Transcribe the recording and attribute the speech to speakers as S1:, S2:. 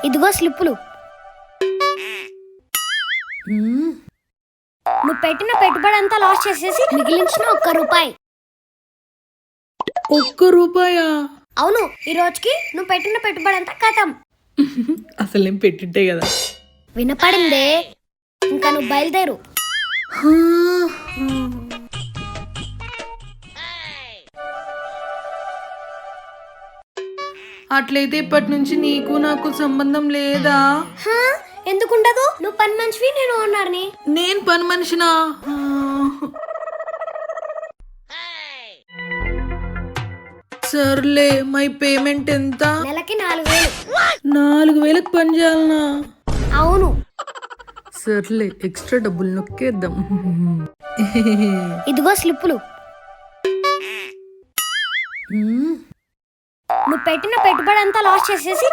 S1: ఇదిగో స్లిప్పులు. నువ్వు పెట్టిన పెట్టుబడి అంతా లాస్ చేసేసి మిగిలించిన ₹1.
S2: ₹1?
S1: అవును, ఈ రోజుకి నువ్వు పెట్టిన పెట్టుబడి అంతా కథం.
S2: అసలు నేను పెట్టింటే కదా.
S1: వినపడిందే, ఇంకా నువ్వు బయలుదేరు.
S2: అట్లయితే ఇప్పటి నుంచి నీకు నాకు సంబంధం లేదా?
S1: ఎందుకుండదు? నువ్వు పని మనిషివి, నేను ఓనర్ని.
S2: నేను పని మనిషినా? సర్లే, మై పేమెంట్ ఎంత?
S1: నెలకి 4,000.
S2: 4,000కి పని చేయాలనా?
S1: అవును.
S2: సర్లే, ఎక్స్ట్రా డబ్బులు నొక్కేద్దాం.
S1: ఇదిగో స్లిప్పులు. నువ్వు పెట్టిన పెట్టుబడి అంతా లాస్ చేసేసి